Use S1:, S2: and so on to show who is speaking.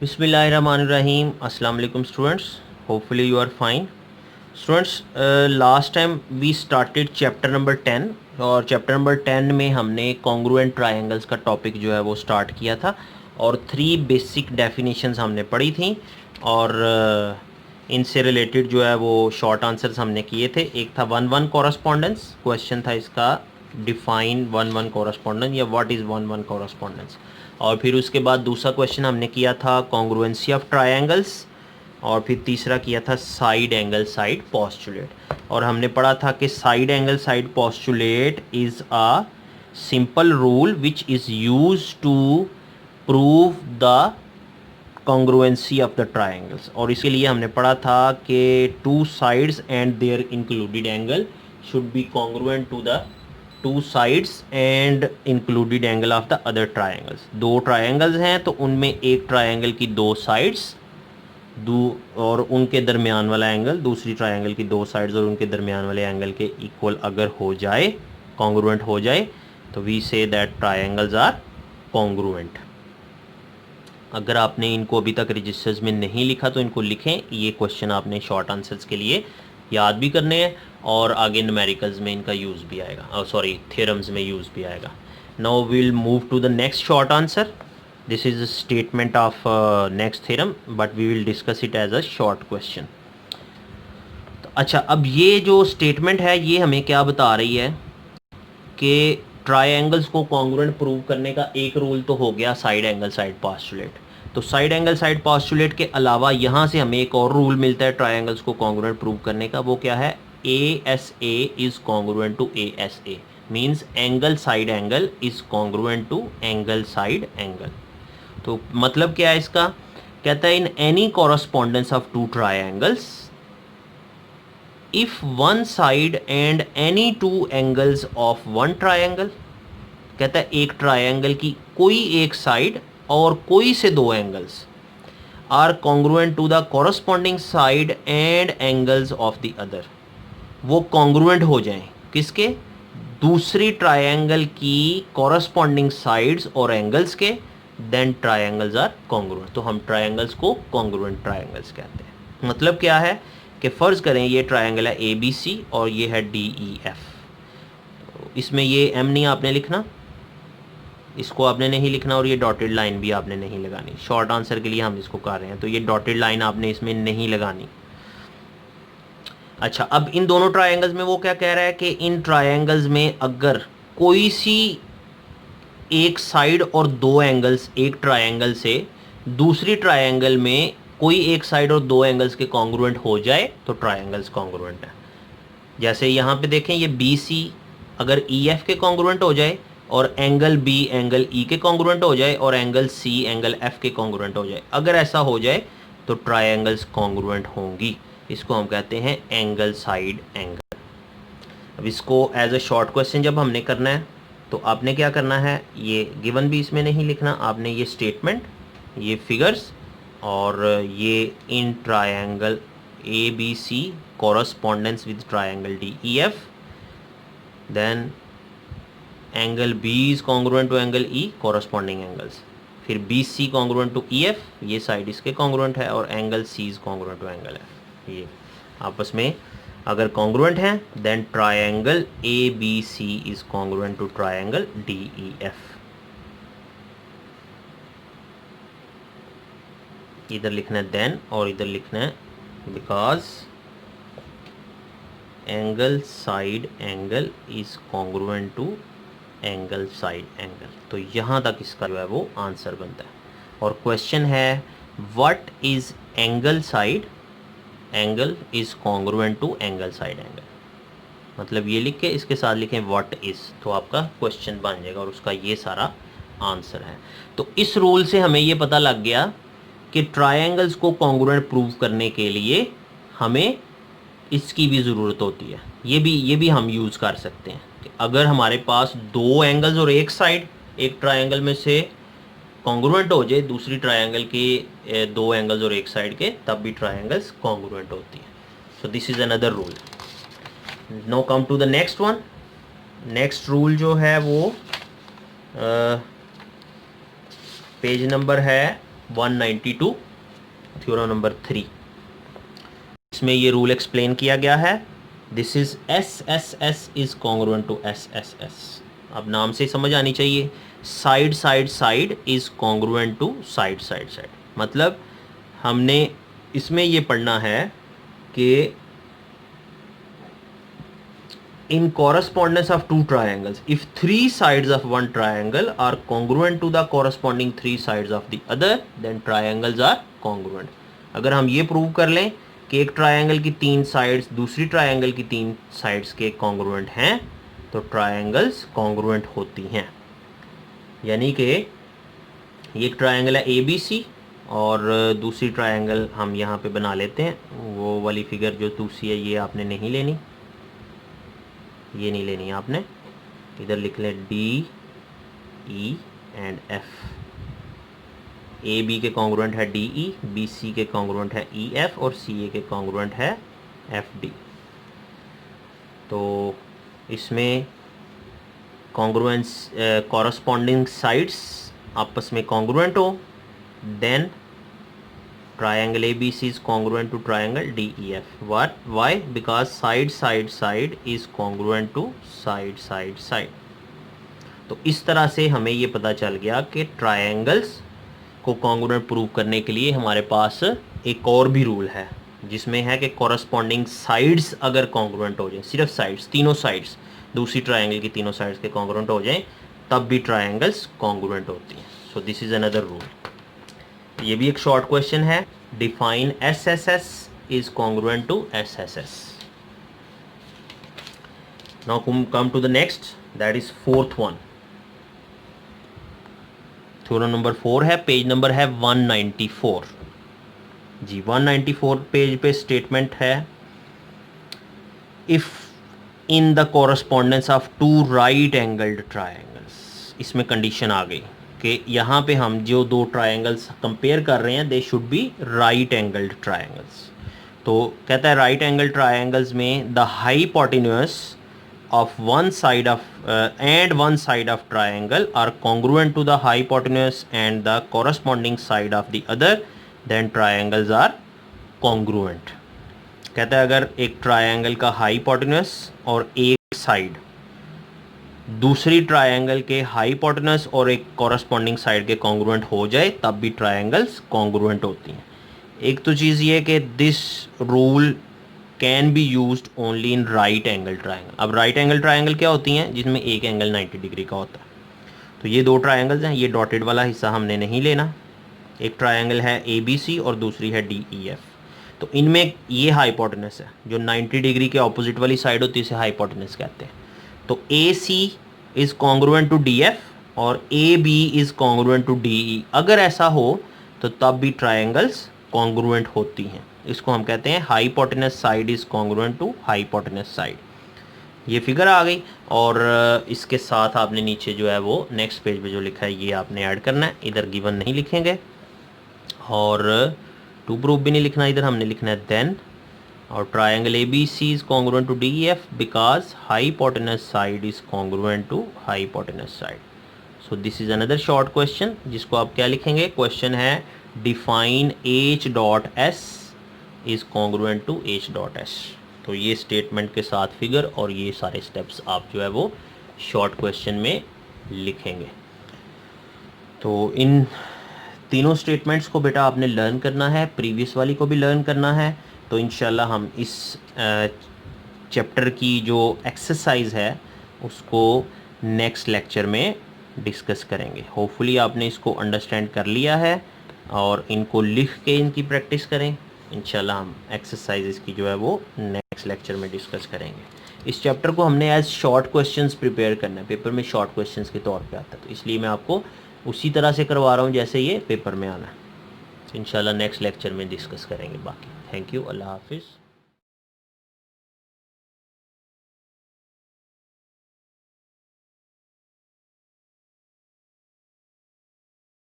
S1: बिस्मिल्लाहिर्रहमानिर्रहीम। अस्सलाम वालेकुम students, hopefully you are fine. Students, last time we started chapter number 10 और चैप्टर नंबर 10 में हमने कॉन्ग्रुएंट ट्रायंगल्स का टॉपिक जो है वो स्टार्ट किया था और 3 बेसिक डेफिनेशंस हमने पढ़ी थी और इनसे रिलेटेड जो है वो शॉर्ट आंसर्स हमने किए थे। एक था 1-1 कॉरस्पॉन्डेंस, क्वेश्चन था इसका डिफाइन 1-1 कॉरस्पॉन्डेंस या व्हाट इज़ 1-1 कॉरस्पॉन्डेंस। और फिर उसके बाद दूसरा क्वेश्चन हमने किया था कॉन्ग्रुएंसी ऑफ ट्रायंगल्स और फिर तीसरा किया था साइड एंगल साइड पोस्टुलेट। और हमने पढ़ा था कि side angle side postulate is a simple rule which is use to prove the congruency of the triangles. और इसके लिए हमने पढ़ा था कि two sides and their included angle should be congruent to the two sides and included angle of the other triangles. दो triangles हैं तो उनमें एक ट्रायंगल की दो साइड्स और उनके दरमियान वाला एंगल दूसरी ट्रायंगल की दो साइड्स और उनके दरमियान वाले एंगल के इक्वल अगर हो जाए, कॉन्ग्रुएंट हो जाए, तो we say that triangles are congruent. अगर आपने इनको अभी तक रजिस्टर्स में नहीं लिखा तो इनको लिखें। ये क्वेश्चन आपने शॉर्ट आंसर्स के लिए याद भी करने हैं और आगे न्यूमेरिकल्स में इनका यूज़ भी आएगा, सॉरी थ्योरम्स में यूज़ भी आएगा। Now we will move to the next short answer. This is a statement of next theorem but we will discuss it as a short question. तो अच्छा, अब ये जो स्टेटमेंट है ये हमें क्या बता रही है कि ट्रायंगल्स को कॉन्ग्रुएंट प्रूव करने का एक रूल तो हो गया साइड एंगल साइड पोस्टुलेट। तो साइड एंगल साइड पोस्टुलेट के अलावा यहाँ से हमें एक और रूल मिलता है ट्रायंगल्स को कॉन्ग्रुएंट प्रूव करने का। वो क्या है? ASA is congruent to ASA, means angle side angle is congruent to angle side angle. तो मतलब क्या है इसका? कहता है in any correspondence of two triangles if one side and any two angles of one triangle, कहता है एक ट्रायंगल की कोई एक साइड और कोई से दो angles are congruent to the corresponding side and angles of the other, वो कॉन्ग्रुएंट हो जाएं किसके? दूसरी ट्रायंगल की कॉरस्पॉन्डिंग साइड्स और एंगल्स के, देन ट्रायंगल्स आर कॉन्ग्रुएंट। तो हम ट्रायंगल्स को कॉन्ग्रुएंट ट्रायंगल्स कहते हैं। मतलब क्या है कि फ़र्ज़ करें ये ट्रायंगल है ABC और ये है DEF। इसमें ये M नहीं आपने लिखना, इसको आपने नहीं लिखना और ये डॉटेड लाइन भी आपने नहीं लगानी। शॉर्ट आंसर के लिए हम इसको कर रहे हैं तो ये डॉटेड लाइन आपने इसमें नहीं लगानी। अच्छा, अब इन दोनों ट्रायंगल्स में वो क्या कह रहा है कि इन ट्रायंगल्स में अगर कोई सी एक साइड और दो एंगल्स एक ट्रायंगल से दूसरी ट्रायंगल में कोई एक साइड और दो एंगल्स के कॉन्ग्रुएंट हो जाए तो ट्रायंगल्स कॉन्ग्रुएंट है। जैसे यहाँ पे देखें ये BC अगर EF के कॉन्ग्रुएंट हो जाए और एंगल B एंगल E के कॉन्ग्रुएंट हो जाए और एंगल C एंगल F के कॉन्ग्रुएंट हो जाए, अगर ऐसा हो जाए तो ट्रायंगल्स कॉन्ग्रुएंट होंगी। इसको हम कहते हैं एंगल साइड एंगल। अब इसको एज अ शॉर्ट क्वेश्चन जब हमने करना है तो आपने क्या करना है, ये गिवन भी इसमें नहीं लिखना, आपने ये स्टेटमेंट, ये फिगर्स और ये in triangle ABC correspondence with triangle DEF, then angle B is congruent to angle E, corresponding angles, फिर BC congruent to EF, ये साइड इसके congruent है, और angle C is congruent to angle F। ये आपस में अगर congruent हैं then triangle ABC is congruent to triangle DEF। इधर लिखना है देन और इधर लिखना है because angle side angle is congruent to angle side angle. तो यहाँ तक इसका जो है वो आंसर बनता है। और क्वेश्चन है what is angle side angle is congruent to angle side angle. मतलब ये लिख के इसके साथ लिखें व्हाट इज, तो आपका क्वेश्चन बन जाएगा और उसका ये सारा आंसर है। तो इस रूल से हमें ये पता लग गया कि ट्रायंगल्स को कॉन्ग्रुएंट प्रूव करने के लिए हमें इसकी भी ज़रूरत होती है। ये भी हम यूज़ कर सकते हैं कि अगर हमारे पास दो एंगल्स और एक साइड एक ट्रायंगल में से कॉन्ग्रुएंट हो जाए दूसरी ट्रायंगल के दो एंगल्स और एक साइड के, तब भी ट्रायंगल्स कॉन्ग्रुएंट होती है। So this is another rule. Now come to the next one. Next rule जो है वो पेज नंबर है 192 थ्योरम नंबर 3। इसमें ये रूल एक्सप्लेन किया गया है, this is SSS is congruent to SSS। अब नाम से समझ आनी चाहिए, side side side is congruent to side side side. मतलब हमने इसमें ये पढ़ना है कि in correspondence of two triangles, if three sides of one triangle are congruent to the corresponding three sides of the other, then triangles are congruent। अगर हम ये प्रूव कर लें कि एक ट्रायंगल की तीन साइड्स दूसरी ट्रायंगल की तीन साइड्स के कॉन्ग्रुएंट हैं, तो ट्रायंगल्स कॉन्ग्रुएंट होती हैं। यानी कि ये एक ट्रायंगल है ABC और दूसरी ट्रायंगल हम यहाँ पे बना लेते हैं, वो वाली फिगर जो दूसरी है ये आपने नहीं लेनी, ये नहीं लेनी है आपने, इधर लिख लें DE एंड F। AB के कॉन्ग्रुएंट है DE, BC के कॉन्ग्रुएंट है EF और CA के कॉन्ग्रुएंट है FD। तो इसमें कॉन्ग्रुएंस कॉरस्पॉन्डिंग साइड्स आपस में कॉन्ग्रुएंट हो, then triangle ABC is congruent to triangle DEF. What? Why? Because side side side is congruent to side side side। तो इस तरह से हमें ये पता चल गया कि ट्रायंगल्स को कॉन्ग्रुएंट प्रूव करने के लिए हमारे पास एक और भी रूल है, जिसमें है कि कॉरस्पॉन्डिंग साइड्स अगर कॉन्ग्रुएंट हो जाए, सिर्फ साइड्स, तीनों साइड्स दूसरी ट्रायंगल की तीनों साइड्स के कॉन्ग्रुएंट हो जाएं, तब भी ट्रायंगल्स कॉन्ग्रुएंट होती हैं। So this is another rule. ये भी एक शॉर्ट क्वेश्चन है, define SSS is congruent to SSS। Now come to the next, that is fourth one. Theorem number 4 है, पेज नंबर है 194 जी। 194 पेज पे स्टेटमेंट है, if in the correspondence of two right angled triangles. इसमें condition आ गई कि यहाँ पे हम जो दो ट्रायंगल्स कंपेयर कर रहे हैं, they should be right angled triangles. तो कहता है राइट एंगल ट्रायंगल्स में the hypotenuse of one side of and one side of triangle are congruent to the hypotenuse and the corresponding side of the other, then triangles are congruent। कहता है अगर एक triangle का hypotenuse और एक side दूसरी triangle के hypotenuse और एक कॉरस्पॉन्डिंग साइड के कॉन्ग्रुएंट हो जाए, तब भी ट्रायंगल्स कॉन्ग्रुएंट होती हैं। एक तो चीज़ ये कि this rule can be used only in right angle triangle. अब राइट एंगल ट्रायंगल क्या होती हैं, जिसमें एक एंगल 90 डिग्री का होता है। तो ये दो ट्रायंगल्स हैं, ये डॉटेड वाला हिस्सा हमने नहीं लेना। एक ट्रायंगल है ABC और दूसरी है DEF। तो इनमें ये हाइपोटेनस है, जो 90 डिग्री के ऑपोजिट वाली साइड होती है, इसे हाइपोटेनस कहते हैं। तो AC is congruent to DF और AB is congruent to DE। अगर ऐसा हो तो तब भी ट्रायंगल्स कॉन्ग्रुएंट होती हैं। इसको हम कहते हैं hypotenuse side is congruent to hypotenuse side. ये फिगर आ गई, और इसके साथ आपने नीचे जो है वो नेक्स्ट पेज पे जो लिखा है ये आपने ऐड करना है। इधर गिवन नहीं लिखेंगे और टू प्रूफ भी नहीं लिखना, इधर हमने लिखना है देन। और triangle ABC is congruent to DEF because hypotenuse side is congruent to hypotenuse side. So this is another short question, जिसको आप क्या लिखेंगे, क्वेश्चन है define H.S is congruent to H.S। तो ये स्टेटमेंट के साथ फिगर और ये सारे स्टेप्स आप जो है वो शॉर्ट क्वेश्चन में लिखेंगे। तो इन तीनों स्टेटमेंट्स को बेटा आपने लर्न करना है, प्रीवियस वाली को भी लर्न करना है। तो इंशाल्लाह हम इस चैप्टर की जो एक्सरसाइज है उसको नेक्स्ट लेक्चर में डिस्कस करेंगे। होपफुली आपने इसको अंडरस्टैंड कर लिया है और इनको लिख के इनकी प्रैक्टिस करें। इंशाल्लाह हम एक्सरसाइजेस की जो है वो नेक्स्ट लेक्चर में डिस्कस करेंगे। इस चैप्टर को हमने एज शॉर्ट क्वेश्चंस प्रिपेयर करना है, पेपर में शॉर्ट क्वेश्चंस के तौर पे आता है, तो इसलिए मैं आपको उसी तरह से करवा रहा हूँ जैसे ये पेपर में आना है। इंशाल्लाह नेक्स्ट लेक्चर में डिस्कस करेंगे बाकी। थैंक यू, अल्लाह हाफिज़।